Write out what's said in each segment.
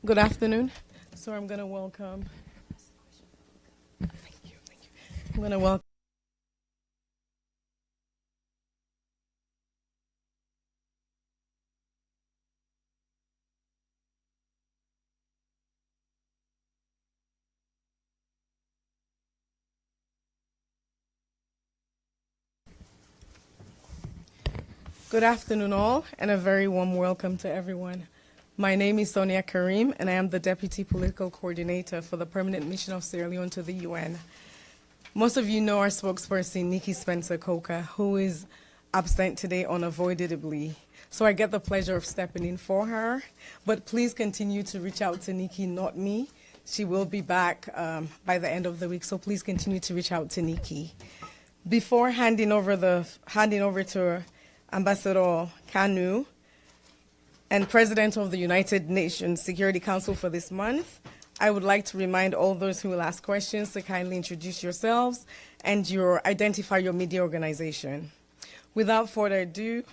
Good afternoon. So I'm going to welcome. Thank you. Thank you. I'm going to welcome. Good afternoon, all, and a very warm welcome to everyone. My name is Sonia Karim, and I am the Deputy Political Coordinator for the Permanent Mission of Sierra Leone to the UN. Most of you know our spokesperson, Nikki Spencer-Coker, who is absent today unavoidably. So I get the pleasure of stepping in for her. But please continue to reach out to Nikki, not me. She will be back by the end of the week, so please continue to reach out to Nikki. Before handing over to Ambassador Kanu and President of the United Nations Security Council for this month, I would like to remind all those who will ask questions to kindly introduce yourselves and identify your media organization. Without further ado,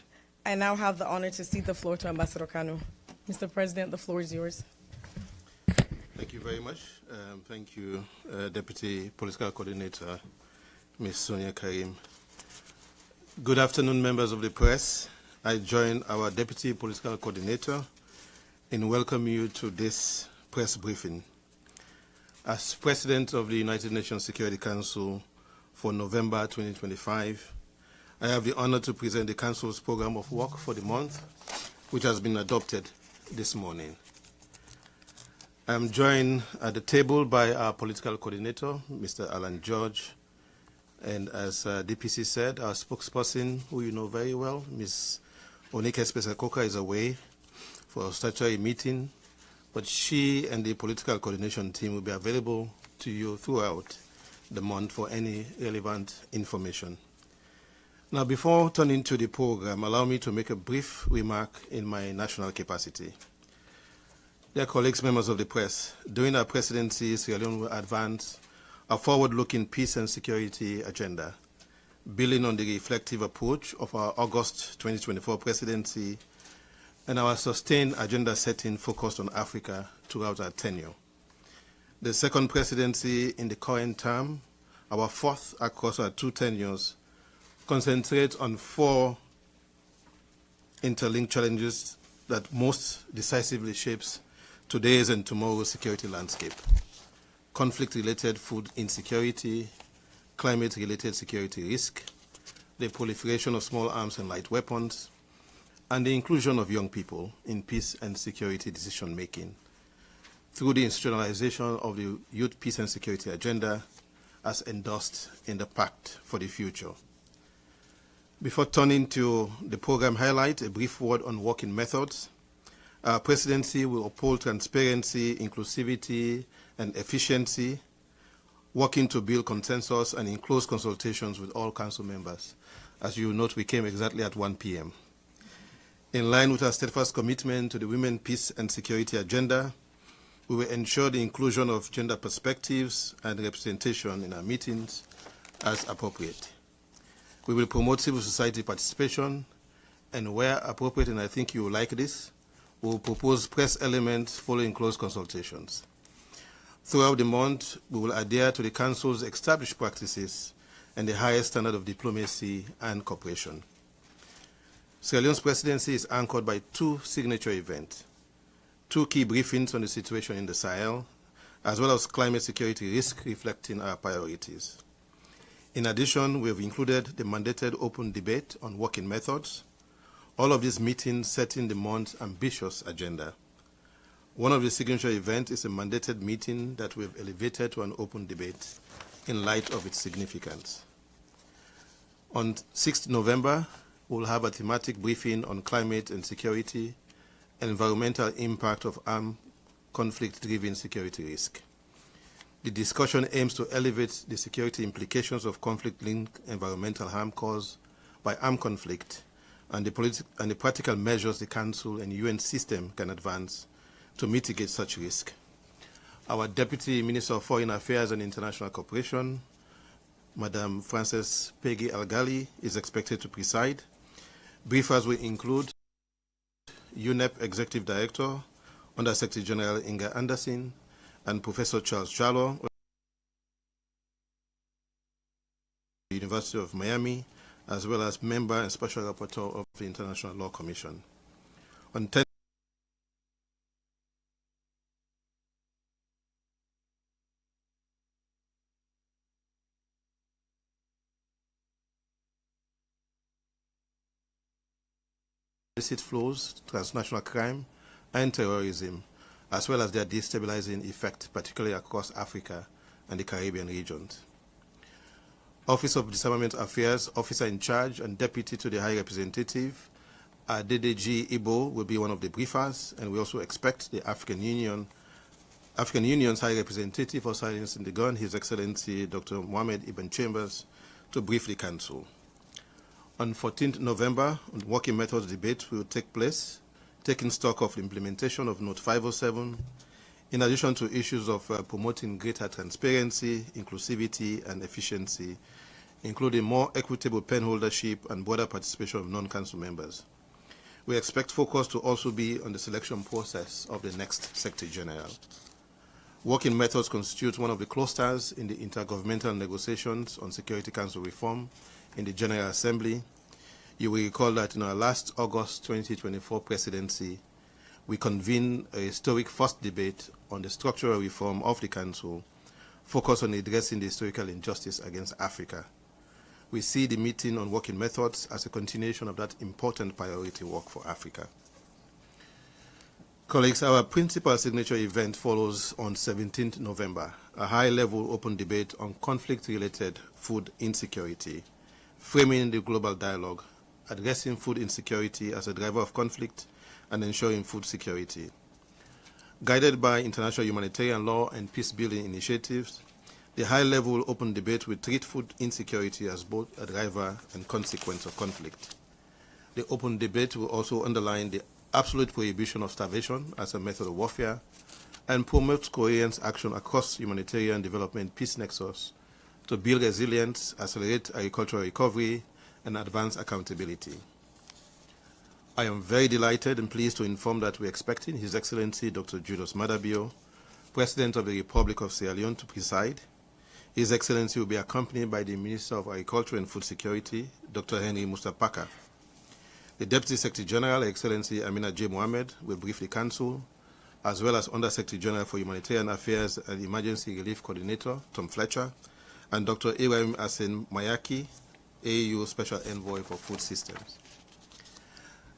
I now have the honor to cede the floor to Ambassador Kanu. Mr. President, the floor is yours. Thank you very much. Thank you, Deputy Political Coordinator, Ms. Sonia Karim. Good afternoon, members of the press. I join our Deputy Political Coordinator in welcoming you to this press briefing. As President of the United Nations Security Council for November 2025, I have the honor to present the Council's program of work for the month, which has been adopted this morning. I am joined at the table by our Political Coordinator, Mr. Alan George, and as DPC said, our spokesperson, who you know very well, Ms. Onike Spencer-Coker, is away for a statutory meeting, but she and the political coordination team will be available to you throughout the month for any relevant information. Now, before turning to the program, allow me to make a brief remark in my national capacity. Dear colleagues, members of the press, during our presidency, Sierra Leone will advance a forward-looking peace and security agenda, building on the reflective approach of our August 2024 presidency and our sustained agenda setting focused on Africa throughout our tenure. The second presidency in the current term, our fourth across our two tenures, concentrates on four interlinked challenges that most decisively shapes today's and tomorrow's security landscape: conflict-related food insecurity, climate-related security risk, the proliferation of small arms and light weapons, and the inclusion of young people in peace and security decision-making through the institutionalization of the Youth Peace and Security Agenda as endorsed in the Pact for the Future. Before turning to the program highlight, a brief word on working methods. Our presidency will uphold transparency, inclusivity, and efficiency, working to build consensus and in close consultations with all council members. As you note, we came exactly at 1 p.m. In line with our steadfast commitment to the Women, Peace and Security Agenda, we will ensure the inclusion of gender perspectives and representation in our meetings as appropriate. We will promote civil society participation, and where appropriate, and I think you will like this, we will propose press elements following close consultations. Throughout the month, we will adhere to the Council's established practices and the highest standard of diplomacy and cooperation. Sierra Leone's presidency is anchored by two signature events, two key briefings on the situation in the Sahel, as well as climate security risk reflecting our priorities. In addition, we have included the mandated open debate on working methods, all of these meetings setting the month's ambitious agenda. One of the signature events is a mandated meeting that we have elevated to an open debate in light of its significance. On 6th November, we will have a thematic briefing on climate and security and environmental impact of armed conflict-driven security risk. The discussion aims to elevate the security implications of conflict-linked environmental harm caused by armed conflict and the practical measures the Council and UN system can advance to mitigate such risk. Our Deputy Minister of Foreign Affairs and International Cooperation, Madam Frances Peggy Algali, is expected to preside. Briefers will include UNEP Executive Director, Under Secretary General Inga Anderson, and Professor Charles Jallo, the University of Miami, as well as member and special rapporteur of the International Law Commission. On 10 illicit flows, transnational crime, and terrorism, as well as their destabilizing effect, particularly across Africa and the Caribbean regions. Office of Disarmament Affairs, Officer in Charge and Deputy to the High Representative, Adedeji Ibo, will be one of the briefers, and we also expect the African Union's High Representative for Silence in the Gun, His Excellency Dr. Mohamed Ibn Chambers, to brief the Council. On 14th November, a working methods debate will take place, taking stock of the implementation of Note 507, in addition to issues of promoting greater transparency, inclusivity, and efficiency, including more equitable pen holdership and broader participation of non-council members. We expect focus to also be on the selection process of the next Secretary General. Working methods constitute one of the clusters in the intergovernmental negotiations on Security Council reform in the General Assembly. You will recall that in our last August 2024 presidency, we convened a historic first debate on the structural reform of the Council, focused on addressing the historical injustice against Africa. We see the meeting on working methods as a continuation of that important priority work for Africa. Colleagues, our principal signature event follows on 17th November, a high-level open debate on conflict-related food insecurity, framing the global dialogue, addressing food insecurity as a driver of conflict, and ensuring food security. Guided by international humanitarian law and peace-building initiatives, the high-level open debate will treat food insecurity as both a driver and consequence of conflict. The open debate will also underline the absolute prohibition of starvation as a method of warfare and promote coherent action across humanitarian development peace nexus to build resilience, accelerate agricultural recovery, and advance accountability. I am very delighted and pleased to inform that we're expecting His Excellency Dr. Julius Madabio, President of the Republic of Sierra Leone, to preside. His Excellency will be accompanied by the Minister of Agriculture and Food Security, Dr. Henry Mustapaka. The Deputy Secretary General, Excellency Amina J. Mohamed, will brief the Council, as well as Under Secretary General for Humanitarian Affairs and Emergency Relief Coordinator, Tom Fletcher, and Dr. Ibrahim Asen Mayaki, AU Special Envoy for Food Systems.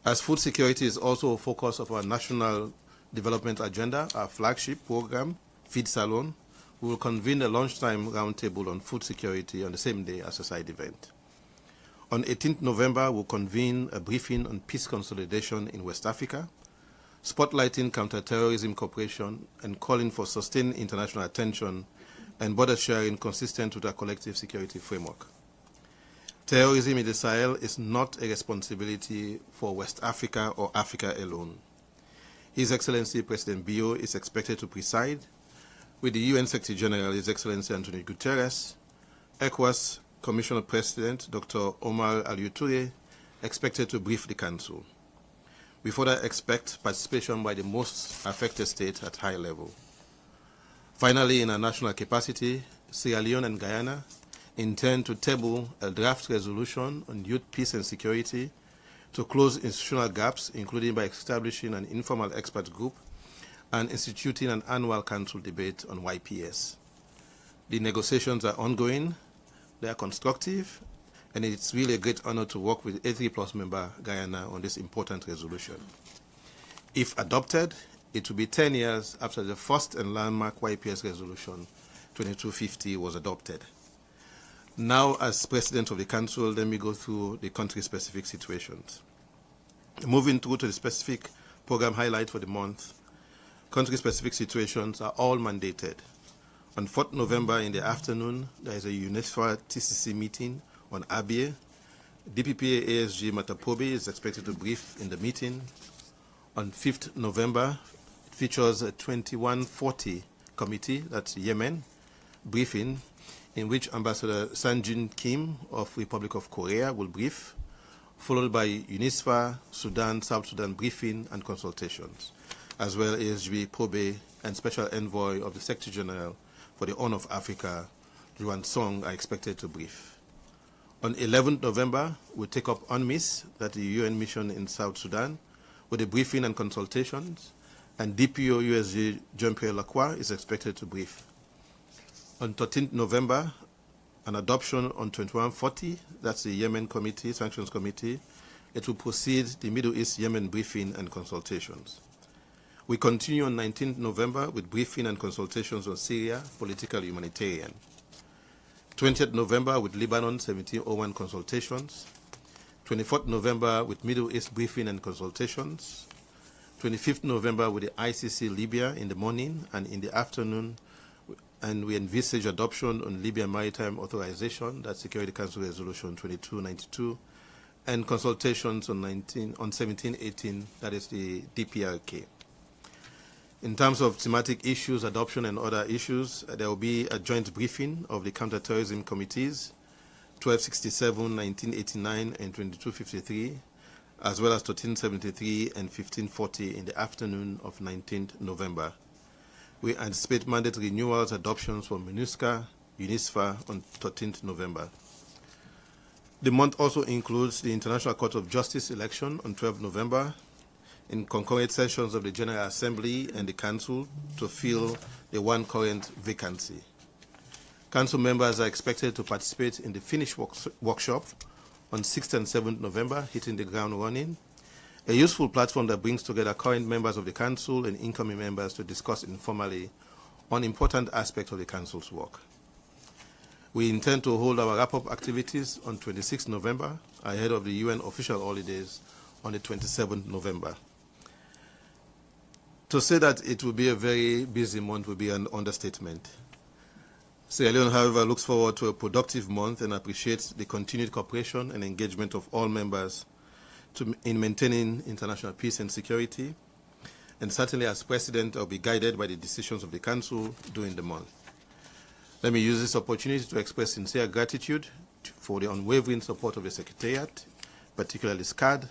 As food security is also a focus of our national development agenda, our flagship program, Feed Salon, we will convene a lunchtime roundtable on food security on the same day as a side event. On 18th November, we'll convene a briefing on peace consolidation in West Africa, spotlighting counterterrorism cooperation and calling for sustained international attention and border sharing consistent with our collective security framework. Terrorism in the Sahel is not a responsibility for West Africa or Africa alone. His Excellency President Bio is expected to preside, with the UN Secretary General, His Excellency Antonio Guterres, ECOWAS Commissioner President Dr. Omar Al-Yuture, expected to brief the Council. We further expect participation by the most affected states at high level. Finally, in our national capacity, Sierra Leone and Guyana intend to table a draft resolution on youth peace and security to close institutional gaps, including by establishing an informal expert group and instituting an annual council debate on YPS. The negotiations are ongoing, they are constructive, and it's really a great honor to work with A3+ member Guyana on this important resolution. If adopted, it will be 10 years after the first and landmark YPS resolution 2250 was adopted. Now, as President of the Council, let me go through the country-specific situations. Moving through to the specific program highlight for the month, country-specific situations are all mandated. On 4th November in the afternoon, there is a UNESCO TCC meeting on Abia. DPPA ASG Matapobe is expected to brief in the meeting. On 5th November, it features a 2140 committee, that's Yemen, briefing, in which Ambassador Sanjin Kim of Republic of Korea will brief, followed by UNISFA, Sudan, South Sudan briefing and consultations. as well as H.E Probe and Special Envoy of the Secretary General for the Horn of Africa, Juan Song, are expected to brief. On 11th November, we'll take up UNMISS, that's the UN mission in South Sudan, with a briefing and consultations, and DPO USG Jean-Pierre Lacroix is expected to brief. On 13th November, an adoption on 2140, that's the Yemen Committee, Sanctions Committee. It will proceed the Middle East Yemen briefing and consultations. We continue on 19th November with briefing and consultations on Syria, political humanitarian. 20th November with Lebanon 1701 consultations. 24th November with Middle East briefing and consultations. 25th November with the ICC Libya in the morning and in the afternoon, and we envisage adoption on Libya Maritime Authorization, that's Security Council Resolution 2292, and consultations on 1718, that is the DPRK. In terms of thematic issues, adoption and other issues, there will be a joint briefing of the counterterrorism committees, 1267, 1989, and 2253, as well as 1373 and 1540 in the afternoon of 19th November. We anticipate mandate renewals adoptions for MINUSCA, UNISFA on 13th November. The month also includes the International Court of Justice election on 12th November, in concurrent sessions of the General Assembly and the Council to fill the one current vacancy. Council members are expected to participate in the Finnish workshop on 6th and 7th November, hitting the ground running, a useful platform that brings together current members of the Council and incoming members to discuss informally on important aspects of the Council's work. We intend to hold our wrap-up activities on 26th November, ahead of the UN official holidays on the 27th November. To say that it will be a very busy month will be an understatement. Sierra Leone, however, looks forward to a productive month and appreciates the continued cooperation and engagement of all members in maintaining international peace and security. And certainly as President, I'll be guided by the decisions of the Council during the month. Let me use this opportunity to express sincere gratitude for the unwavering support of the Secretariat, particularly SCAD,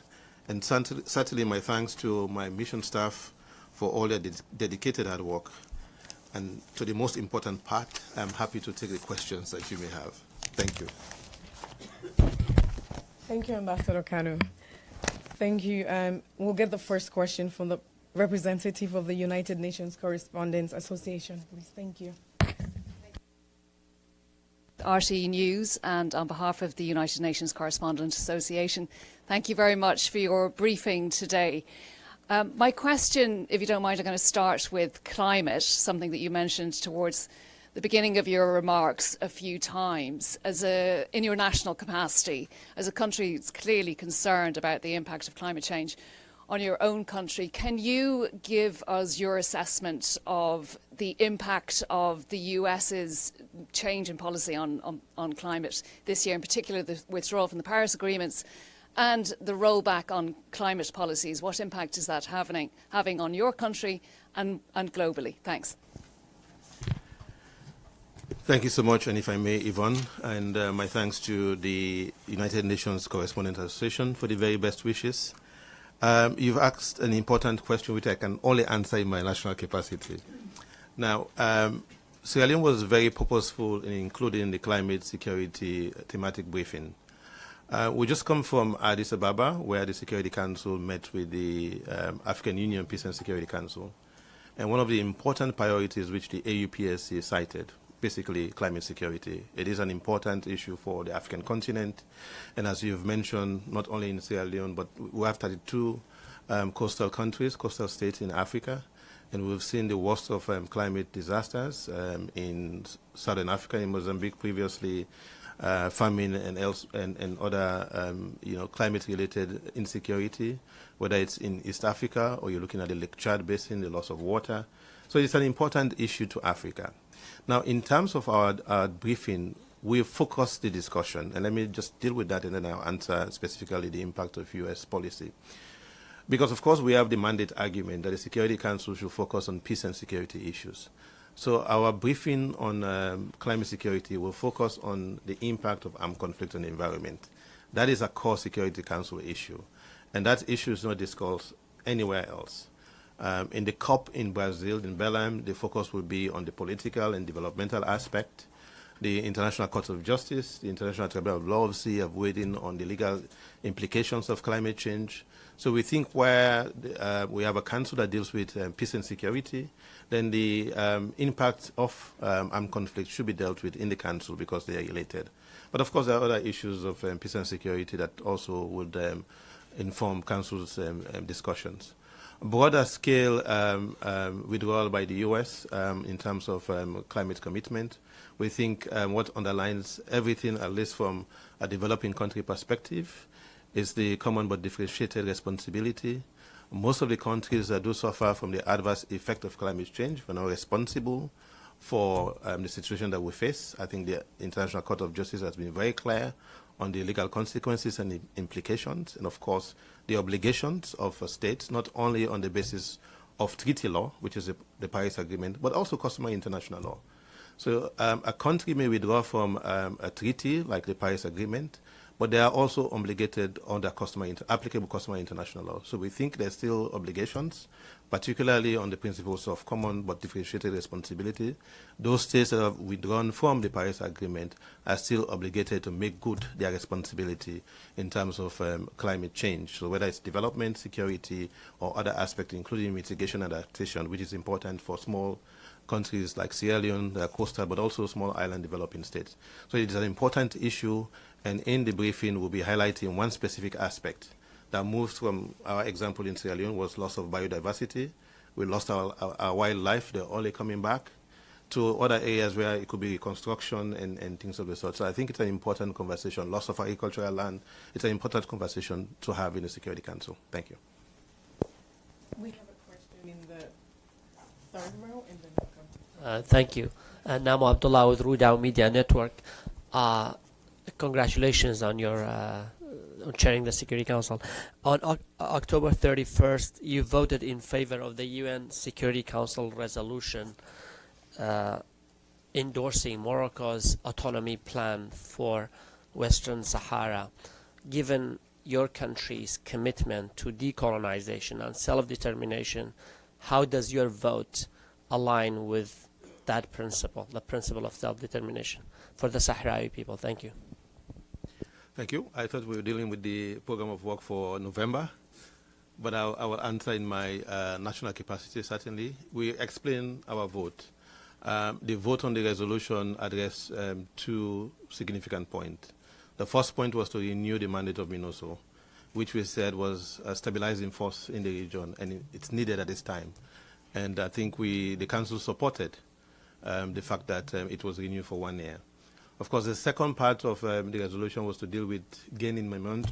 and certainly my thanks to my mission staff for all their dedicated hard work. And to the most important part, I'm happy to take the questions that you may have. Thank you. Thank you, Ambassador Kanu. Thank you. We'll get the first question from the representative of the United Nations Correspondents Association, please. Thank you. RTE News, and on behalf of the United Nations Correspondents Association, thank you very much for your briefing today. My question, if you don't mind, I'm going to start with climate, something that you mentioned towards the beginning of your remarks a few times. In your national capacity, as a country that's clearly concerned about the impact of climate change on your own country, can you give us your assessment of the impact of the US's change in policy on climate this year, in particular the withdrawal from the Paris agreements and the rollback on climate policies? What impact is that having on your country and globally? Thanks. Thank you so much, and if I may, Yvonne, and my thanks to the United Nations Correspondents Association for the very best wishes. You've asked an important question which I can only answer in my national capacity. Now, Sierra Leone was very purposeful in including the climate security thematic briefing. We just come from Addis Ababa, where the Security Council met with the African Union Peace and Security Council. And one of the important priorities which the AUPSC cited, basically climate security. It is an important issue for the African continent. And as you've mentioned, not only in Sierra Leone, but we have 32 coastal countries, coastal states in Africa. And we've seen the worst of climate disasters in Southern Africa, in Mozambique previously, famine and other climate-related insecurity, whether it's in East Africa or you're looking at the Lake Chad Basin, the loss of water. So it's an important issue to Africa. Now, in terms of our briefing, we focused the discussion, and let me just deal with that and then I'll answer specifically the impact of U.S. policy. Because, of course, we have the mandate argument that the Security Council should focus on peace and security issues. So our briefing on climate security will focus on the impact of armed conflict on the environment. That is a core Security Council issue, and that issue is not discussed anywhere else. In the COP in Brazil, in Belém, the focus will be on the political and developmental aspect. The International Court of Justice, the International Tribunal of Law of Sea have weighed in on the legal implications of climate change. So we think where we have a council that deals with peace and security, then the impact of armed conflict should be dealt with in the council because they are related. But of course, there are other issues of peace and security that also would inform council's discussions. Broader scale withdrawal by the U.S. In terms of climate commitment. We think what underlines everything, at least from a developing country perspective, is the common but differentiated responsibility. Most of the countries that do suffer from the adverse effect of climate change are now responsible for the situation that we face. I think the International Court of Justice has been very clear on the legal consequences and the implications, and of course the obligations of states, not only on the basis of treaty law, which is the Paris Agreement, but also customary international law. So a country may withdraw from a treaty like the Paris Agreement, but they are also obligated under applicable customary international law. So we think there's still obligations, particularly on the principles of common but differentiated responsibility. Those states that have withdrawn from the Paris Agreement are still obligated to make good their responsibility in terms of climate change. So whether it's development, security, or other aspects, including mitigation and adaptation, which is important for small countries like Sierra Leone, that are coastal, but also small island developing states. So it is an important issue, and in the briefing we'll be highlighting one specific aspect that moves from our example in Sierra Leone was loss of biodiversity. We lost our wildlife, they're only coming back, to other areas where it could be reconstruction and things of the sort. So I think it's an important conversation. Loss of agricultural land, it's an important conversation to have in the Security Council. Thank you. We have a question in the third row, and then we'll come. Thank you. Namo Abdullah with Rudaw Media Network. Congratulations on your on chairing the Security Council. On October 31st, you voted in favor of the UN Security Council resolution endorsing Morocco's autonomy plan for Western Sahara. Given your country's commitment to decolonization and self-determination, how does your vote align with that principle, the principle of self-determination for the Sahrawi people? Thank you. Thank you. I thought we were dealing with the program of work for November, but I will answer in my national capacity, certainly. We explain our vote. The vote on the resolution addressed two significant points. The first point was to renew the mandate of MINUSO, which we said was a stabilizing force in the region, and it's needed at this time. And I think the Council supported the fact that it was renewed for 1 year. Of course, the second part of the resolution was to deal with gaining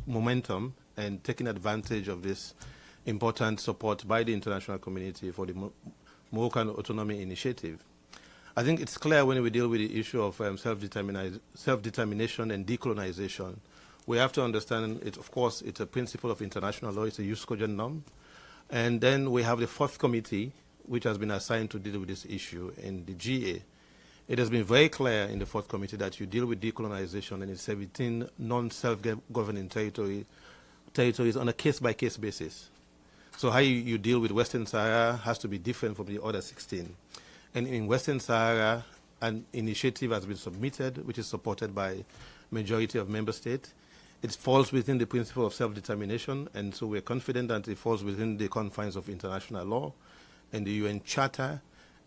momentum and taking advantage of this important support by the international community for the Moroccan Autonomy Initiative. I think it's clear when we deal with the issue of self-determination and decolonization, we have to understand it. Of course, it's a principle of international law. It's a jus cogens norm. And then we have the fourth committee, which has been assigned to deal with this issue in the GA. It has been very clear in the fourth committee that you deal with decolonization and its 17 non-self-governing territories on a case-by-case basis. So how you deal with Western Sahara has to be different from the other 16. And in Western Sahara, an initiative has been submitted, which is supported by majority of member states. It falls within the principle of self-determination, and so we're confident that it falls within the confines of international law and the UN Charter.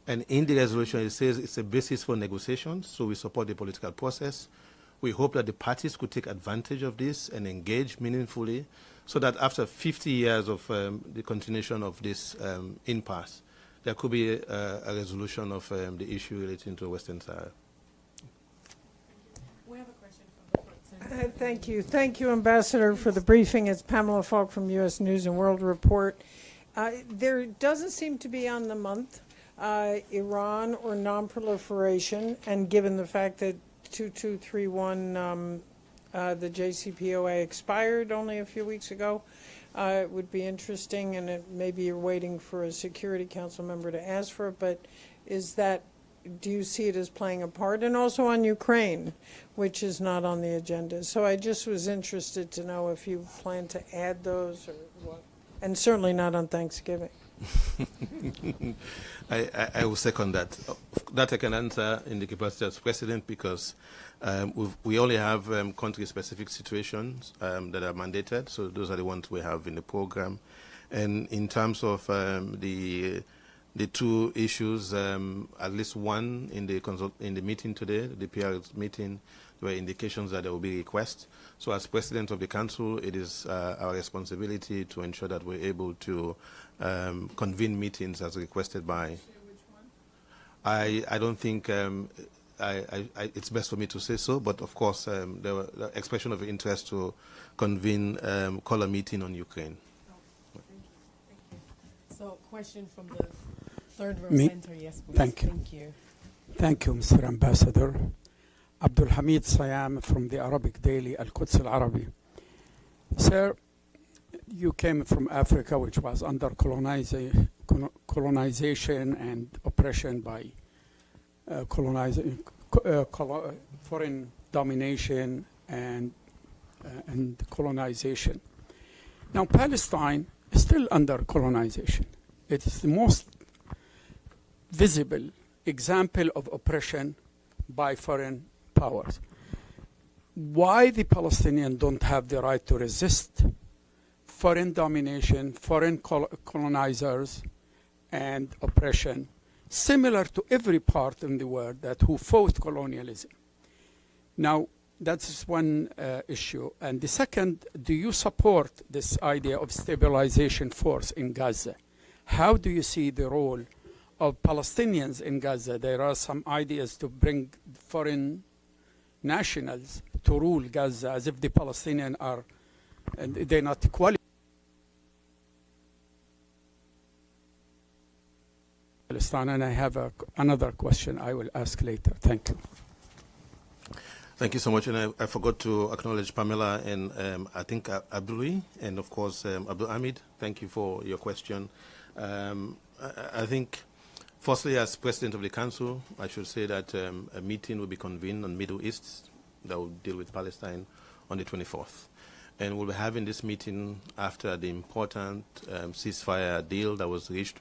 And in the resolution, it says it's a basis for negotiations, so we support the political process. We hope that the parties could take advantage of this and engage meaningfully so that after 50 years of the continuation of this impasse, there could be a resolution of the issue relating to Western Sahara. We have a question from the front. Thank you. Thank you, Ambassador, for the briefing. It's Pamela Falk from U.S. News and World Report. There doesn't seem to be on the month Iran or non-proliferation, and given the fact that 2231, the JCPOA expired only a few weeks ago, it would be interesting, and maybe you're waiting for a Security Council member to ask for it, but do you see it as playing a part? And also on Ukraine, which is not on the agenda. So I just was interested to know if you plan to add those or what, and certainly not on Thanksgiving. I will second that. That I can answer in the capacity as president because we only have country-specific situations that are mandated, so those are the ones we have in the program. And in terms of the two issues, at least one in the meeting today, the PR meeting, there were indications that there will be requests. So as president of the council, it is our responsibility to ensure that we're able to convene meetings as requested by. I don't think it's best for me to say so, but of course there were the expression of interest to convene call a meeting on Ukraine. Thank you. So, question from the third row Me? center, yes, please. Thank you. Thank you. Thank you, Mr. Ambassador. Abdul Hamid Sayam from the Arabic daily Al-Quds Al-Arabi. Sir, you came from Africa, which was under colonization and oppression by foreign domination and colonization. Now, Palestine is still under colonization. It is the most visible example of oppression by foreign powers. Why the Palestinians don't have the right to resist foreign domination, foreign colonizers, and oppression, similar to every part in the world that who fought colonialism? Now, that's one issue. And the second, do you support this idea of stabilization force in Gaza? How do you see the role of Palestinians in Gaza? There are some ideas to bring foreign nationals to rule Gaza as if the Palestinians are, and they're not qualified. Palestine, and I have another question I will ask later. Thank you. Thank you so much. And I forgot to acknowledge Pamela and I think Abduli and of course Abdul Hamid. Thank you for your question. I think firstly, as President of the Council, I should say that a meeting will be convened on Middle East that will deal with Palestine on the 24th. And we'll be having this meeting after the important ceasefire deal that was reached,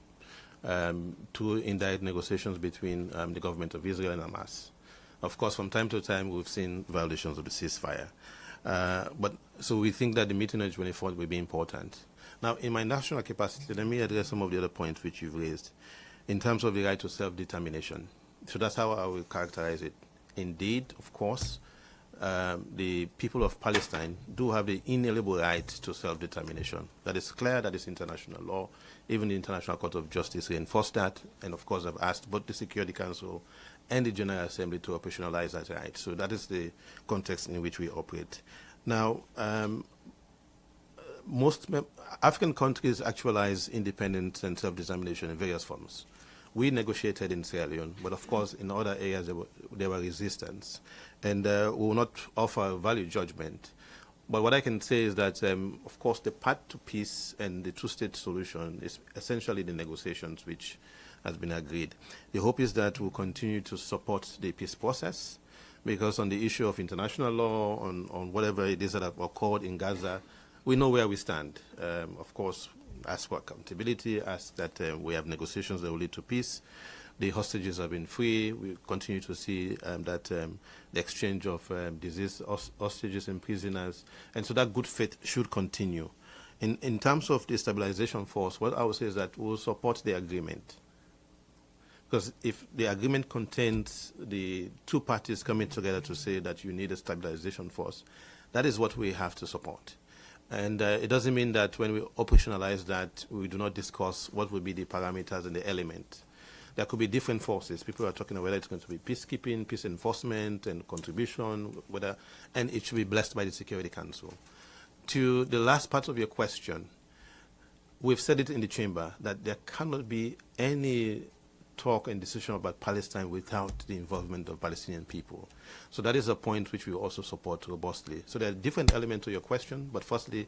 two indirect negotiations between the government of Israel and Hamas. Of course, from time to time, we've seen violations of the ceasefire. So we think that the meeting on the 24th will be important. Now, in my national capacity, let me address some of the other points which you've raised in terms of the right to self-determination. So that's how I will characterize it. Indeed, of course, the people of Palestine do have the inalienable right to self-determination. That is clear, that is international law. Even the International Court of Justice reinforced that. And of course, I've asked both the Security Council and the General Assembly to operationalize that right. So that is the context in which we operate. Now, most African countries actualize independence and self-determination in various forms. We negotiated in Sierra Leone, but of course in other areas there were resistance. And we will not offer a value judgment. But what I can say is that, of course, the path to peace and the two-state solution is essentially the negotiations which has been agreed. The hope is that we'll continue to support the peace process, because on the issue of international law, on whatever it is that have occurred in Gaza, we know where we stand. Of course, ask for accountability, ask that we have negotiations that will lead to peace. The hostages have been free. We continue to see that the exchange of diseased hostages and prisoners. And so that good faith should continue. In terms of the stabilization force, what I would say is that we'll support the agreement. Because if the agreement contains the two parties coming together to say that you need a stabilization force, that is what we have to support. And it doesn't mean that when we operationalize that, we do not discuss what will be the parameters and the element. There could be different forces. People are talking about whether it's going to be peacekeeping, peace enforcement, and contribution, and it should be blessed by the Security Council. To the last part of your question, we've said it in the chamber that there cannot be any talk and decision about Palestine without the involvement of Palestinian people. So that is a point which we also support robustly. So there are different elements to your question, but firstly,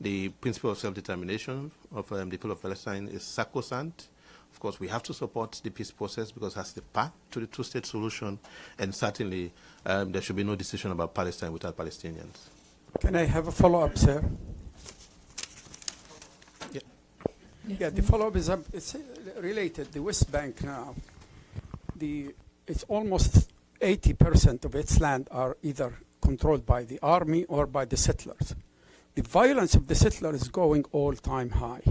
the principle of self-determination of the people of Palestine is sacrosanct. Of course, we have to support the peace process because that's the path to the two-state solution, and certainly there should be no decision about Palestine without Palestinians. Can I have a follow-up, sir? Yeah. Yeah, the follow-up is it's related. The West Bank now, it's almost 80% of its land are either controlled by the army or by the settlers. The violence of the settlers is going all-time high.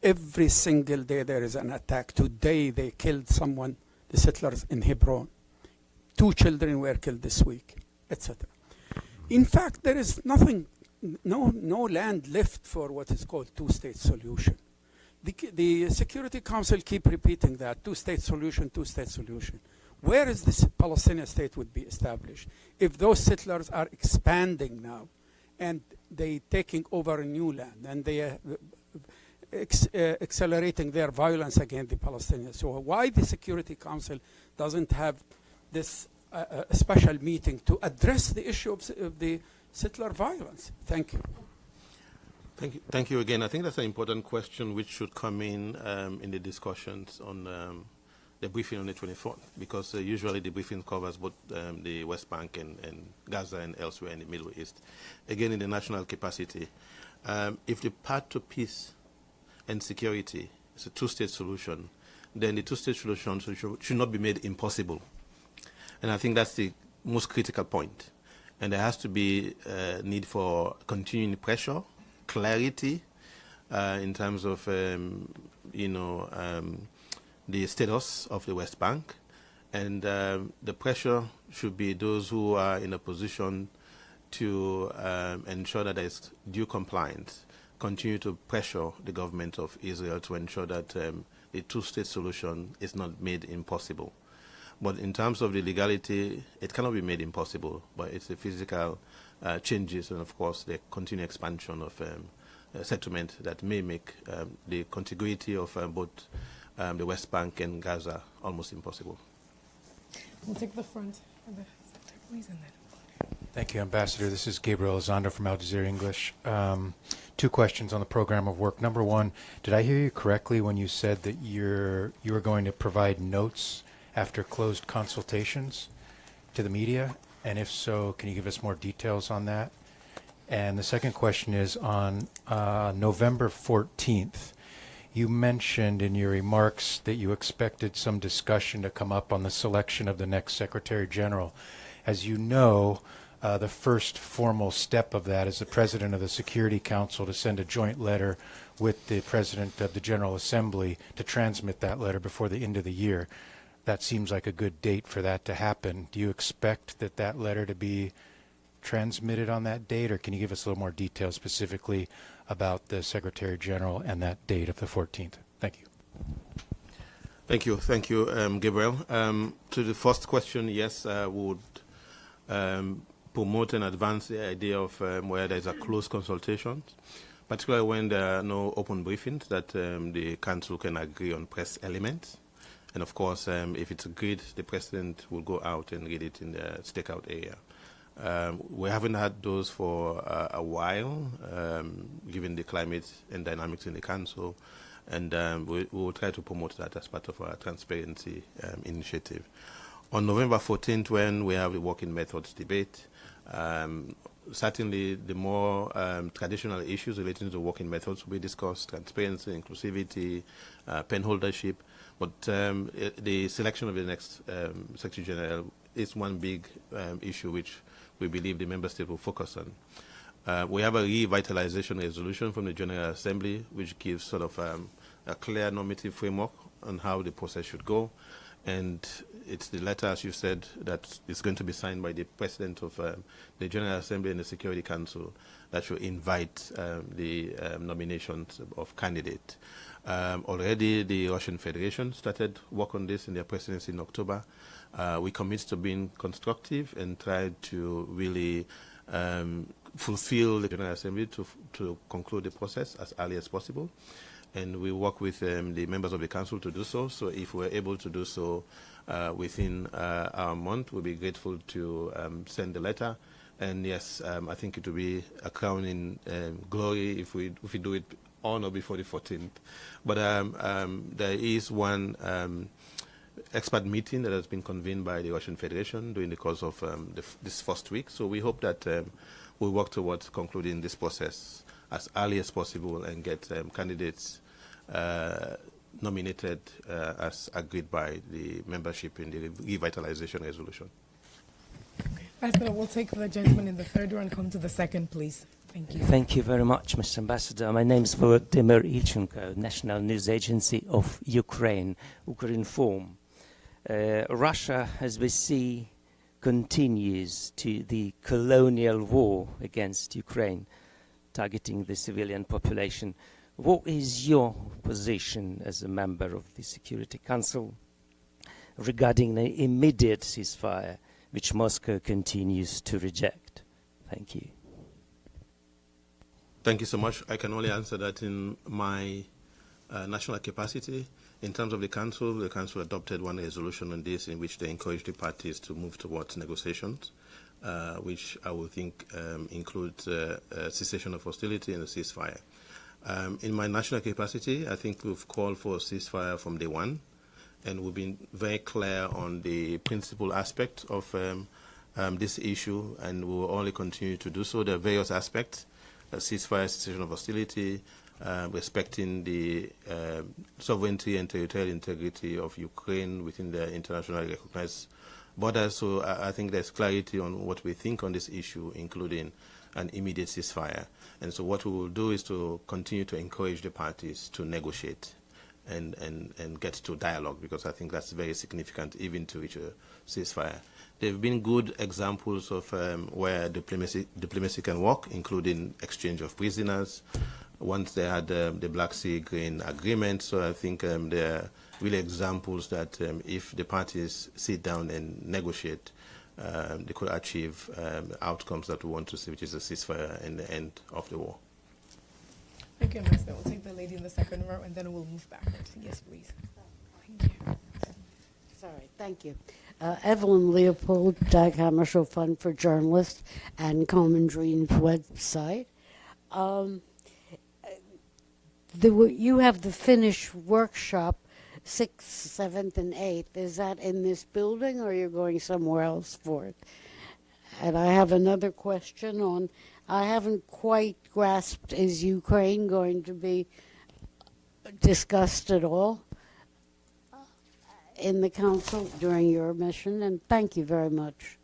Every single day there is an attack. Today they killed someone, the settlers in Hebron. 2 children were killed this week, etc. In fact, there is no land left for what is called two-state solution. The Security Council keep repeating that, two-state solution, two-state solution. Where is this Palestinian state would be established if those settlers are expanding now and they taking over a new land and they accelerating their violence against the Palestinians? So why the Security Council doesn't have this special meeting to address the issue of the settler violence? Thank you. Thank you again. I think that's an important question which should come in the discussions on the briefing on the 24th, because usually the briefing covers both the West Bank and Gaza and elsewhere in the Middle East. Again, in the national capacity, if the path to peace and security is a two-state solution, then the two-state solution should not be made impossible. And I think that's the most critical point. And there has to be a need for continuing pressure, clarity in terms of, the status of the West Bank. And the pressure should be those who are in a position to ensure that there is due compliance, continue to pressure the government of Israel to ensure that the two-state solution is not made impossible. But in terms of the legality, it cannot be made impossible, but it's the physical changes and, of course, the continued expansion of settlement that may make the contiguity of both the West Bank and Gaza almost impossible. We'll take the front. Thank you, Ambassador. This is Gabriel Elizondo from Al Jazeera English. 2 questions on the program of work. Number 1, did I hear you correctly when you said that you were going to provide notes after closed consultations to the media? And if so, can you give us more details on that? And the second question is on November 14th. You mentioned in your remarks that you expected some discussion to come up on the selection of the next Secretary General. As you know, the first formal step of that is the President of the Security Council to send a joint letter with the President of the General Assembly to transmit that letter before the end of the year. That seems like a good date for that to happen. Do you expect that letter to be transmitted on that date, or can you give us a little more detail specifically about the Secretary General and that date of the 14th? Thank you. Thank you, Gabriel. To the first question, yes, we would promote and advance the idea of where there is a close consultation, particularly when there are no open briefings, that the Council can agree on press elements. And of course, if it's agreed, the President will go out and read it in the stakeout area. We haven't had those for a while, given the climate and dynamics in the Council, and we will try to promote that as part of our transparency initiative. On November 14th, when we have the working methods debate, certainly the more traditional issues relating to working methods will be discussed: transparency, inclusivity, pen holdership. But the selection of the next Secretary General is one big issue which we believe the Member State will focus on. We have a revitalization resolution from the General Assembly which gives sort of a clear normative framework on how the process should go. And it's the letter, as you said, that is going to be signed by the President of the General Assembly and the Security Council that should invite the nominations of candidates. Already the Russian Federation started work on this in their presidency in October. We commit to being constructive and try to really fulfill the General Assembly to conclude the process as early as possible. And we work with the members of the Council to do so. So if we're able to do so within our month, we'll be grateful to send the letter. And yes, I think it will be a crowning glory if we do it on or before the 14th. But there is one expert meeting that has been convened by the Russian Federation during the course of this first week. So we hope that we'll work towards concluding this process as early as possible and get candidates nominated as agreed by the membership in the revitalization resolution. Ambassador, we'll take the gentleman in the third row and come to the second, please. Thank you. Thank you very much, Mr. Ambassador. My name is Volodymyr Ilchenko, National News Agency of Ukraine, Ukrinform. Russia, as we see, continues to the colonial war against Ukraine, targeting the civilian population. What is your position as a member of the Security Council regarding the immediate ceasefire, which Moscow continues to reject? Thank you. Thank you so much. I can only answer that in my national capacity. In terms of the Council adopted one resolution on this in which they encouraged the parties to move towards negotiations, which I would think includes cessation of hostility and a ceasefire. In my national capacity, I think we've called for a ceasefire from day one, and we've been very clear on the principal aspect of this issue, and we will only continue to do so. There are various aspects: ceasefire, cessation of hostility, respecting the sovereignty and territorial integrity of Ukraine within the internationally recognized borders. So I think there's clarity on what we think on this issue, including an immediate ceasefire. And so what we will do is to continue to encourage the parties to negotiate and get to dialogue, because I think that's very significant even to reach a ceasefire. There have been good examples of where diplomacy can work, including exchange of prisoners. Once they had the Black Sea Grain Agreement, so I think there are really examples that if the parties sit down and negotiate, they could achieve outcomes that we want to see, which is a ceasefire and the end of the war. Thank you, Ambassador. We'll take the lady in the second row, and then we'll move backwards. Yes, please. Thank you. Sorry, thank you. Evelyn Leopold, Dag Hammarskjöld Fund for Journalists and Common Dreams website. You have the Finnish workshop 6th, 7th, and 8th. Is that in this building, or you're going somewhere else for it? And I have another question on, I haven't quite grasped, is Ukraine going to be discussed at all in the Council during your mission? And thank you very much.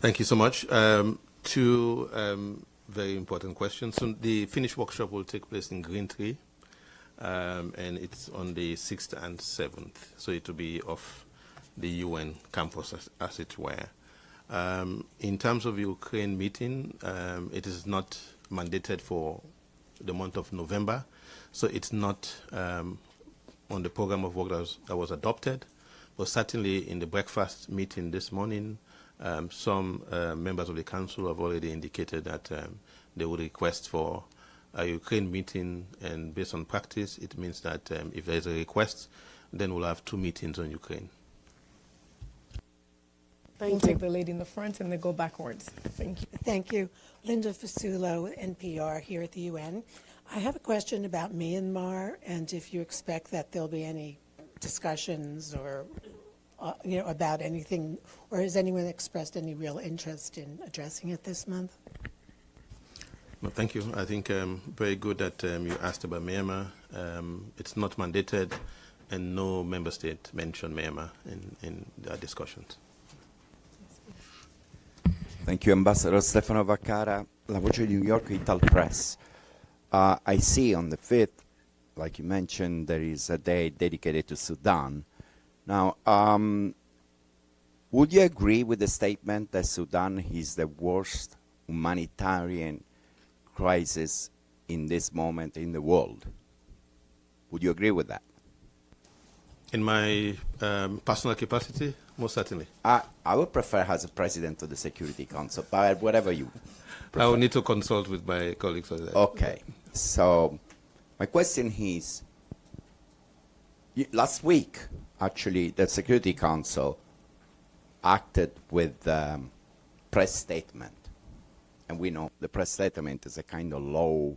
Thank you so much. Two very important questions. So the Finnish workshop will take place in Green Tree, and it's on the 6th and 7th. So it will be off the UN campus, as it were. In terms of Ukraine meeting, it is not mandated for the month of November, so it's not on the program of work that was adopted. But certainly in the breakfast meeting this morning, some members of the Council have already indicated that they would request for a Ukraine meeting, and based on practice, it means that if there is a request, then we'll have 2 meetings on Ukraine. We'll take the lady in the front and then go backwards. Thank you. Thank you. Linda Fasulo, NPR, here at the UN. I have a question about Myanmar, and if you expect that there'll be any discussions or, about anything, or has anyone expressed any real interest in addressing it this month? Well, thank you. I think very good that you asked about Myanmar. It's not mandated, and no member state mentioned Myanmar in our discussions. Thank you, Ambassador Stefano Vaccara, La Voce di New York, Ital Press. I see on the 5th, like you mentioned, there is a day dedicated to Sudan. Now, would you agree with the statement that Sudan is the worst humanitarian crisis in this moment in the world? Would you agree with that? In my personal capacity, most certainly. I would prefer as a president of the Security Council, but whatever you prefer. I will need to consult with my colleagues on that. Okay. So my question is, last week, actually, the Security Council acted with press statement. And we know the press statement is a kind of low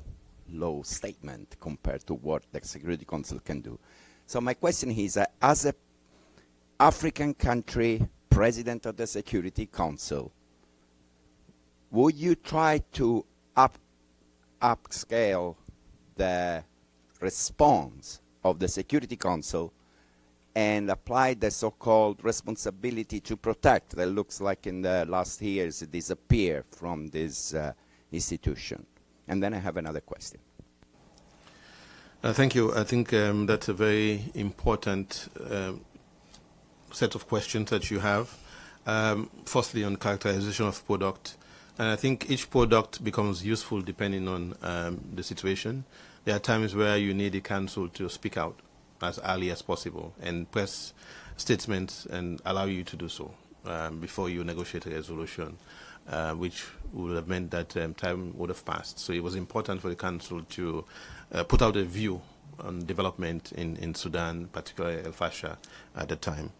statement compared to what the Security Council can do. So my question is, as an African country, president of the Security Council, would you try to upscale the response of the Security Council and applied the so-called responsibility to protect that looks like in the last years disappear from this institution? And then I have another question. Thank you. I think that's a very important set of questions that you have. Firstly, on characterization of product. And I think each product becomes useful depending on the situation. There are times where you need the council to speak out as early as possible and press statements and allow you to do so before you negotiate a resolution, which would have meant that time would have passed. So it was important for the council to put out a view on development in Sudan, particularly El Fasher at the time.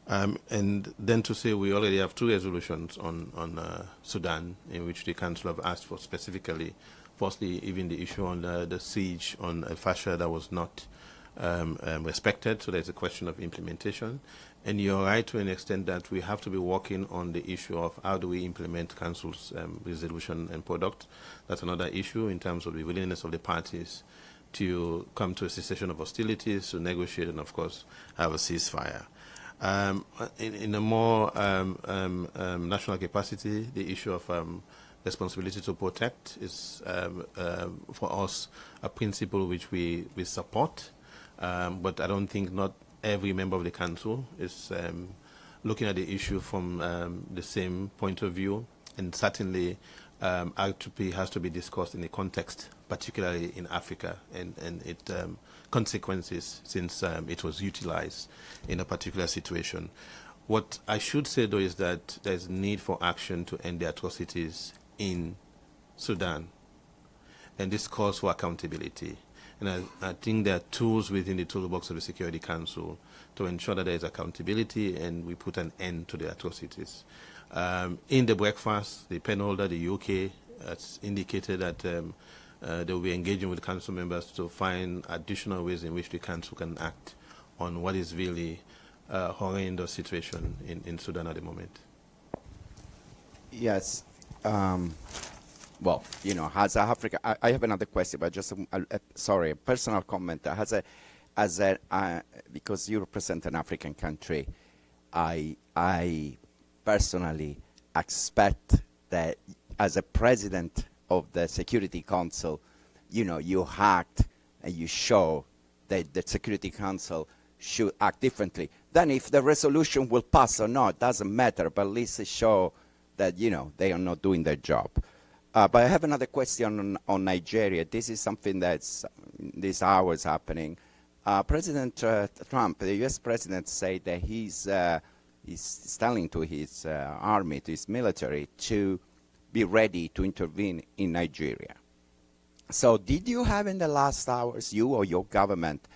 And then to say we already have 2 resolutions on Sudan in which the council have asked for specifically, firstly, even the issue on the siege on El Fasher that was not respected, so there's a question of implementation. And you're right to an extent that we have to be working on the issue of how do we implement council's resolution and product. That's another issue in terms of the willingness of the parties to come to a cessation of hostilities, to negotiate, and of course have a ceasefire. In a more national capacity, the issue of responsibility to protect is for us a principle which we support, but I don't think not every member of the council is looking at the issue from the same point of view, and certainly R2P has to be discussed in a context, particularly in Africa, and its consequences since it was utilized in a particular situation. What I should say, though, is that there's need for action to end the atrocities in Sudan, and this calls for accountability. And I think there are tools within the toolbox of the Security Council to ensure that there is accountability and we put an end to the atrocities. In the breakfast, the penholder, the UK, has indicated that they will be engaging with council members to find additional ways in which the council can act on what is really a horrendous situation in Sudan at the moment. Yes. Well, you know, as Africa, I have another question, but just sorry, a personal comment. Because you represent an African country, I personally expect that as a president of the Security Council, you know, you act and you show that the Security Council should act differently. Then if the resolution will pass or not, doesn't matter, but at least it show that, you know, they are not doing their job. But I have another question on Nigeria. This is something that's these hours happening. President Trump, the U.S. president, said that he's telling to his army, to his military, to be ready to intervene in Nigeria. So did you have in the last hours, you or your government,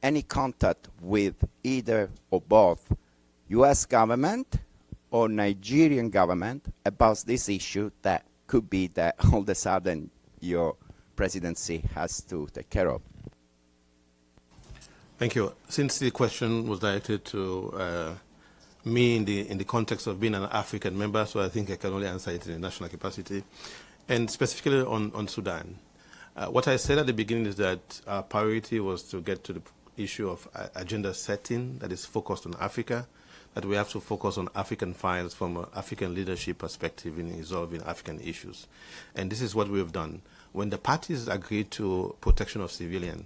any contact with either or both U.S. government or Nigerian government about this issue that could be that all of a sudden your presidency has to take care of? Thank you. Since the question was directed to me in the context of being an African member, so I think I can only answer it in a national capacity, and specifically on Sudan. What I said at the beginning is that our priority was to get to the issue of agenda setting that is focused on Africa, that we have to focus on African files from an African leadership perspective in resolving African issues. And this is what we have done. When the parties agreed to protection of civilians,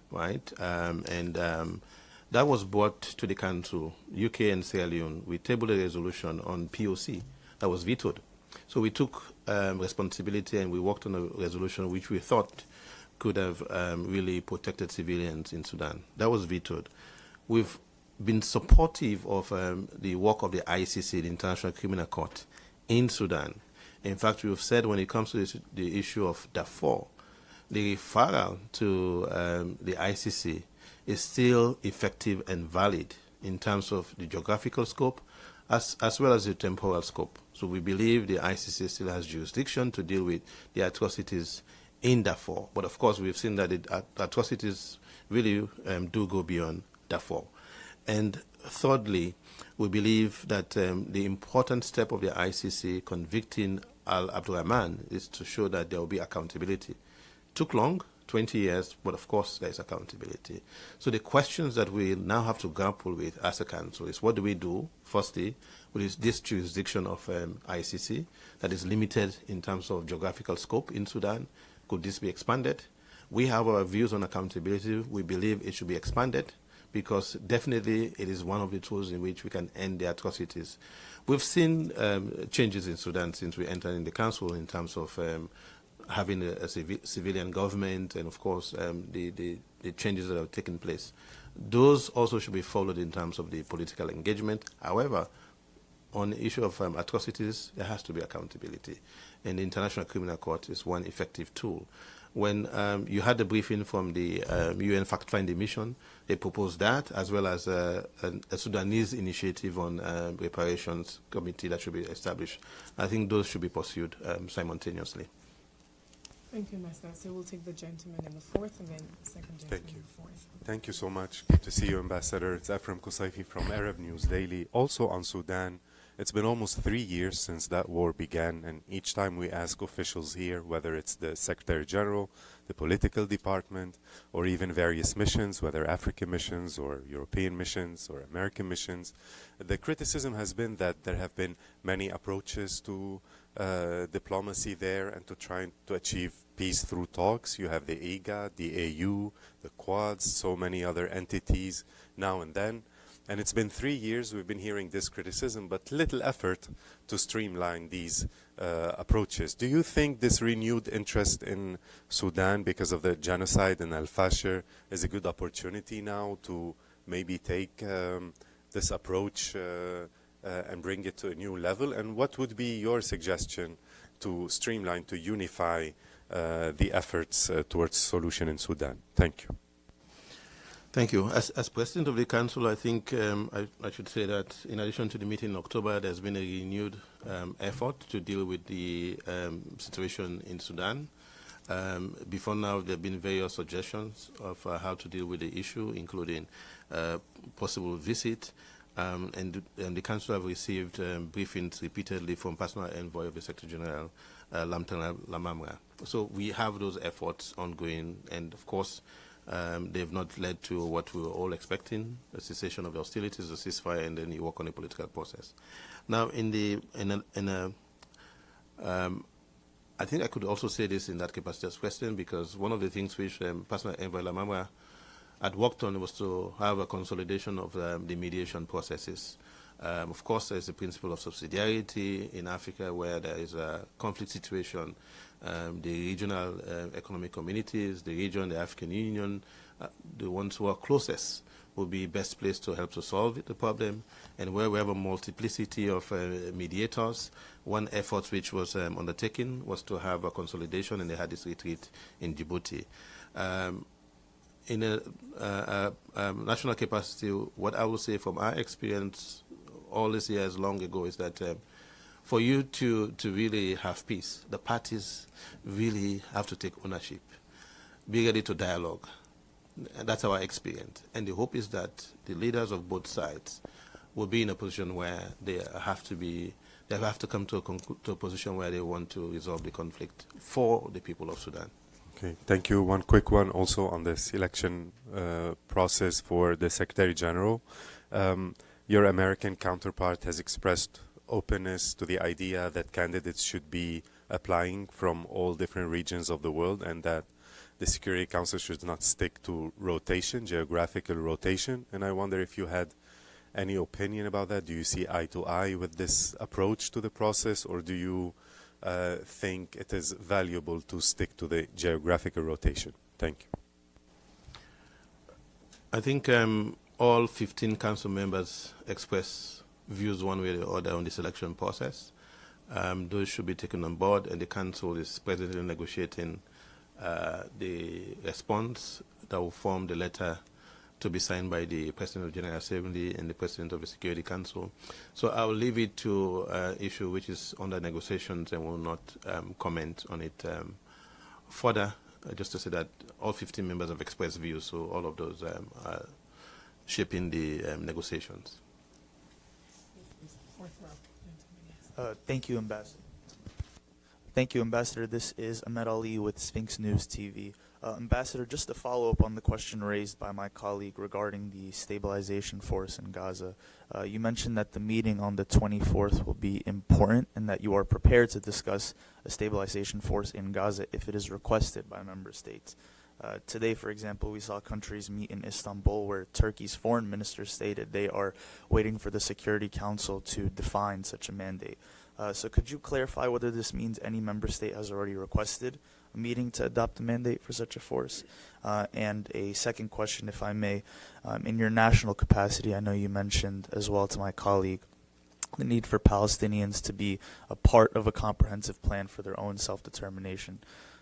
right, that was brought to the Council, UK and Sierra Leone, we tabled a resolution on POC that was vetoed. So we took responsibility and we worked on a resolution which we thought could have really protected civilians in Sudan. That was vetoed. We've been supportive of the work of the ICC, the International Criminal Court, in Sudan. In fact, we've said when it comes to the issue of Darfur, the referral to the ICC is still effective and valid in terms of the geographical scope as well as the temporal scope. So we believe the ICC still has jurisdiction to deal with the atrocities in Darfur. But of course, we've seen that the atrocities really do go beyond Darfur. And thirdly, we believe that the important step of the ICC convicting Al Abdurrahman is to show that there will be accountability. It took long 20 years, but of course there is accountability. So the questions that we now have to grapple with as a council is, what do we do, firstly, with this jurisdiction of ICC that is limited in terms of geographical scope in Sudan? Could this be expanded? We have our views on accountability. We believe it should be expanded because definitely it is one of the tools in which we can end the atrocities. We've seen changes in Sudan since we entered in the council in terms of having a civilian government and, of course, the changes that have taken place. Those also should be followed in terms of the political engagement. However, on the issue of atrocities, there has to be accountability. And the International Criminal Court is one effective tool. When you had the briefing from the UN fact-finding mission, they proposed that, as well as a Sudanese initiative on reparations committee that should be established. I think those should be pursued simultaneously. Thank you, Master. So we'll take the gentleman in the fourth and then the second gentleman Thank you. in the fourth. Thank you so much. Good to see you, Ambassador. It's Ephraim Kusaifi from Arab News Daily. Also on Sudan, it's been almost 3 years since that war began, and each time we ask officials here, whether it's the Secretary General, the political department, or even various missions, whether African missions or European missions or American missions, the criticism has been that there have been many approaches to diplomacy there and to trying to achieve peace through talks. You have the IGAD, the AU, the Quads, so many other entities now and then. And it's been 3 years we've been hearing this criticism, but little effort to streamline these approaches. Do you think this renewed interest in Sudan because of the genocide in Al-Fashir is a good opportunity now to maybe take this approach and bring it to a new level? And what would be your suggestion to streamline, to unify the efforts towards solution in Sudan? Thank you. Thank you. As President of the Council, I think I should say that in addition to the meeting in October, there's been a renewed effort to deal with the situation in Sudan. Before now, there have been various suggestions of how to deal with the issue, including possible visit. And the Council have received briefings repeatedly from Personal Envoy of the Secretary General, Lamtana Lamamra. So we have those efforts ongoing, and of course, they've not led to what we were all expecting: a cessation of the hostilities, a ceasefire, and then you work on a political process. Now, I think I could also say this in that capacity as President, because one of the things which Personal Envoy Lamamra had worked on was to have a consolidation of the mediation processes. Of course, there's the principle of subsidiarity in Africa, where there is a conflict situation. The regional economic communities, the region, the African Union, the ones who are closest will be best placed to help to solve the problem. And where we have a multiplicity of mediators, one effort which was undertaken was to have a consolidation, and they had this retreat in Djibouti. In a national capacity, what I will say from our experience all these years long ago is that for you to really have peace, the parties really have to take ownership, be ready to dialogue. And that's our experience. And the hope is that the leaders of both sides will be in a position where they have to come to a position where they want to resolve the conflict for the people of Sudan. Okay, thank you. One quick one also on this election process for the Secretary General. Your American counterpart has expressed openness to the idea that candidates should be applying from all different regions of the world, and that the Security Council should not stick to rotation, geographical rotation. And I wonder if you had any opinion about that. Do you see eye to eye with this approach to the process, or do you think it is valuable to stick to the geographical rotation? Thank you. I think all 15 council members express views one way or the other on the selection process. Those should be taken on board, and the council is presently negotiating the response that will form the letter to be signed by the President of the General Assembly and the President of the Security Council. So I will leave it to issue which is under negotiations, and will not comment on it further. Just to say that all 15 members have expressed views, so all of those are shaping the negotiations. Thank you, Ambassador. Thank you, Ambassador. This is Ahmed Ali with Sphinx News TV. Ambassador, just to follow up on the question raised by my colleague regarding the stabilization force in Gaza, you mentioned that the meeting on the 24th will be important and that you are prepared to discuss a stabilization force in Gaza if it is requested by member states. Today, for example, we saw countries meet in Istanbul where Turkey's foreign minister stated they are waiting for the Security Council to define such a mandate. So could you clarify whether this means any member state has already requested a meeting to adopt a mandate for such a force? And a second question, if I may, in your national capacity, I know you mentioned as well to my colleague the need for Palestinians to be a part of a comprehensive plan for their own self-determination.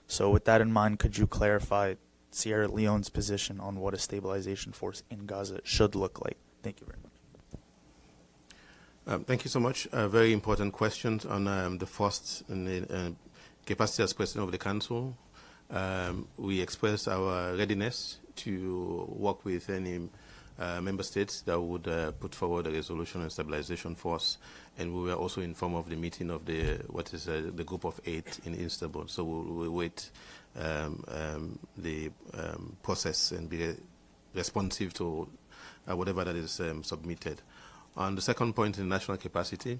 So with that in mind, could you clarify Sierra Leone's position on what a stabilization force in Gaza should look like? Thank you very much. Thank you so much. Very important questions on the first capacity as President of the Council. We express our readiness to work with any member states that would put forward a resolution on stabilization force, and we were also informed of the meeting of the the group of 8 in Istanbul. So we'll wait the process and be responsive to whatever that is submitted. On the second point in national capacity,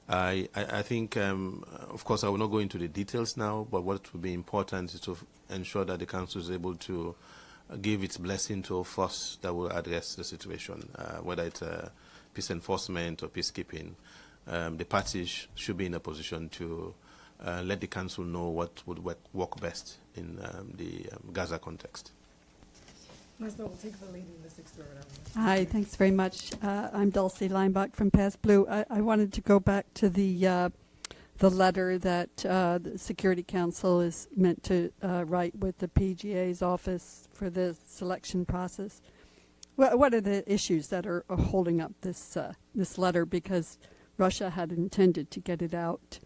I think, of course, I will not go into the details now, but what will be important is to ensure that the Council is able to give its blessing to a force that will address the situation, whether it's peace enforcement or peacekeeping. The parties should be in a position to let the Council know what would work best in the Gaza context. Master, we'll take the lead in the 6th row. Hi, thanks very much. I'm Dulcie Leinbach from Pass Blue. I wanted to go back to the letter that the Security Council is meant to write with the PGA's office for the selection process. What are the issues that are holding up this letter? Because Russia had intended to get it out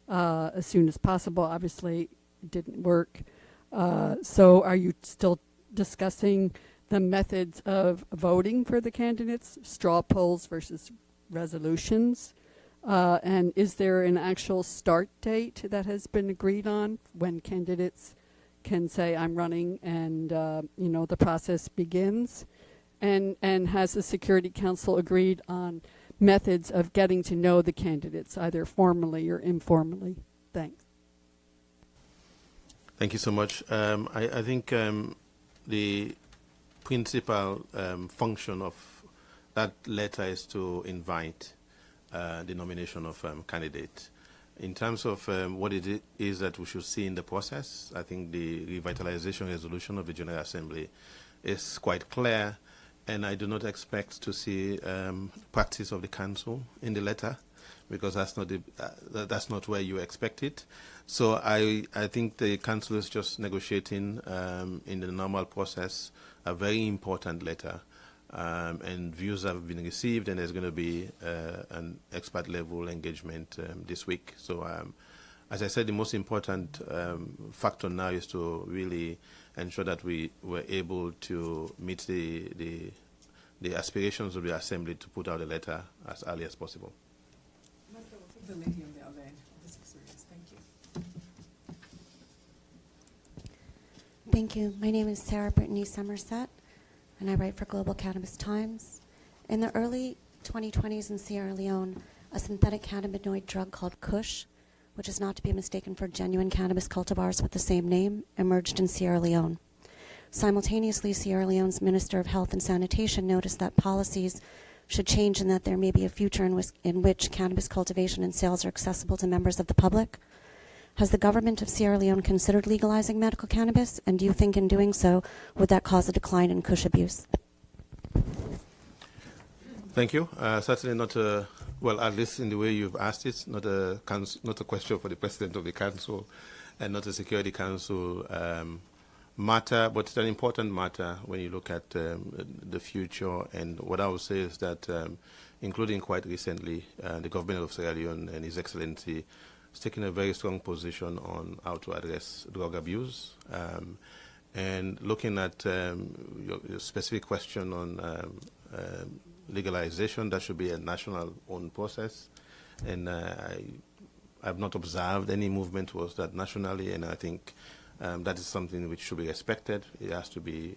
as soon as possible. Obviously, it didn't work. So are you still discussing the methods of voting for the candidates, straw polls versus resolutions? And is there an actual start date that has been agreed on when candidates can say, I'm running, and the process begins? And has the Security Council agreed on methods of getting to know the candidates, either formally or informally? Thanks. Thank you so much. I think the principal function of that letter is to invite the nomination of candidates. In terms of what it is that we should see in the process, I think the revitalization resolution of the General Assembly is quite clear, and I do not expect to see practice of the Council in the letter, because that's not where you expect it. So I think the Council is just negotiating in the normal process a very important letter, and views have been received, and there's going to be an expert level engagement this week. So as I said, the most important factor now is to really ensure that we were able to meet the aspirations of the Assembly to put out a letter as early as possible. Master, we'll take the lady on the other end of the 6th row. Thank you. Thank you. My name is Sarah Brittany Somerset, and I write for Global Cannabis Times. In the early 2020s in Sierra Leone, a synthetic cannabinoid drug called Kush, which is not to be mistaken for genuine cannabis cultivars with the same name, emerged in Sierra Leone. Simultaneously, Sierra Leone's Minister of Health and Sanitation noticed that policies should change and that there may be a future in which cannabis cultivation and sales are accessible to members of the public. Has the government of Sierra Leone considered legalizing medical cannabis, and do you think in doing so would that cause a decline in Kush abuse? Thank you. Certainly not well, at least in the way you've asked it, not a question for the President of the Council and not a Security Council matter, but it's an important matter when you look at the future. And what I would say is that, including quite recently, the government of Sierra Leone and His Excellency has taken a very strong position on how to address drug abuse. And looking at your specific question on legalization, that should be a national-owned process. And I've not observed any movement towards that nationally, and I think That is something which should be respected. It has to be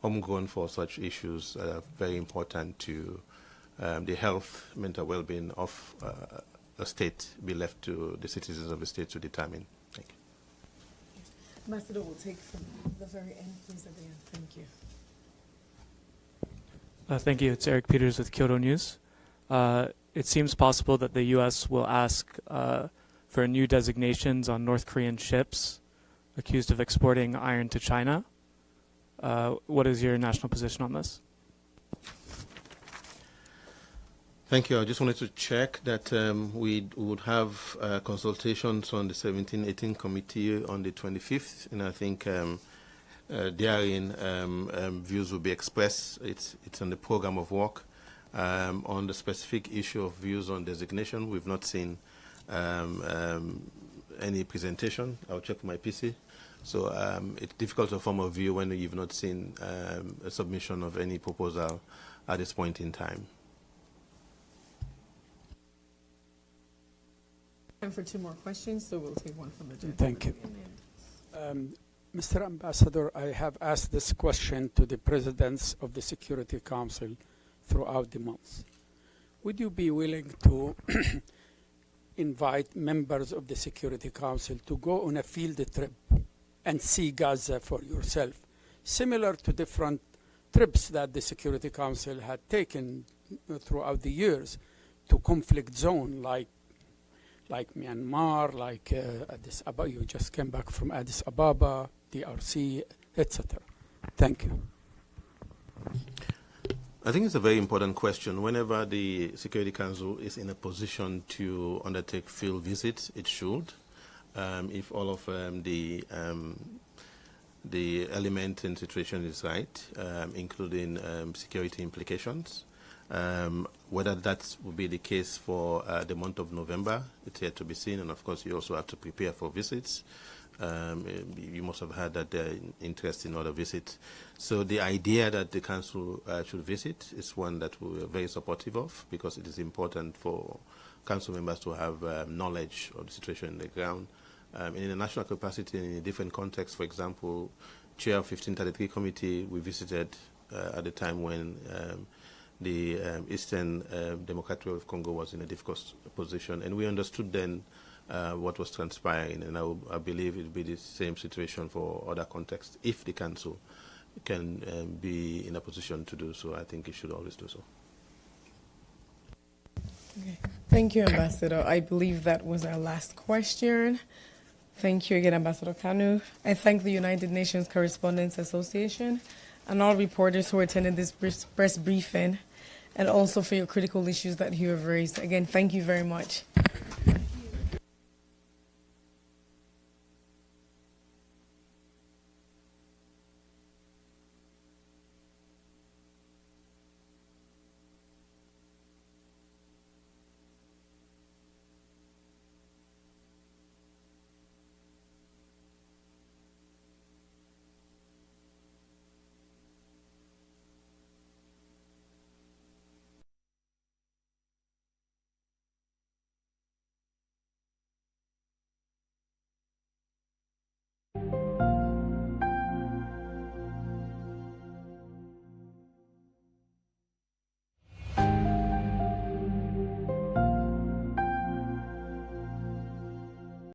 homegrown for such issues that are very important to the health, mental well-being of a state be left to the citizens of the state to determine. Thank you. Ambassador will take from the very end, please, at the end. Thank you. Thank you. It's Eric Peters with Kyoto News. It seems possible that the U.S. will ask for new designations on North Korean ships accused of exporting iron to China. What is your national position on this? Thank you. I just wanted to check that we would have consultations on the 17-18 committee on the 25th, and I think therein views will be expressed. It's on the program of work. On the specific issue of views on designation, we've not seen any presentation. I'll check my PC. So it's difficult to form a view when you've not seen a submission of any proposal at this point in time. Time for 2 more questions, so we'll take one from the judge. Thank you. Mr. Ambassador, I have asked this question to the presidents of the Security Council throughout the month. Would you be willing to invite members of the Security Council to go on a field trip and see Gaza for yourself, similar to different trips that the Security Council had taken throughout the years to conflict zone like Myanmar, like Addis Ababa? You just came back from Addis Ababa, DRC, etc. Thank you. I think it's a very important question. Whenever the Security Council is in a position to undertake field visits, it should. If all of the element and situation is right, including security implications. Whether that will be the case for the month of November, it's yet to be seen. And of course, you also have to prepare for visits. You must have heard that there are interest in other visits. So the idea that the council should visit is one that we are very supportive of, because it is important for council members to have knowledge of the situation on the ground. In a national capacity and in a different context, for example, Chair of 1533 Committee, we visited at the time when the Eastern Democratic Republic of Congo was in a difficult position, and we understood then what was transpiring, and I believe it will be the same situation for other contexts. If the council can be in a position to do so, I think it should always do so. Okay. Thank you, Ambassador. I believe that was our last question. Thank you again, Ambassador Kanu. I thank the United Nations Correspondents Association and all reporters who attended this press briefing, and also for your critical issues that you have raised. Again, thank you very much.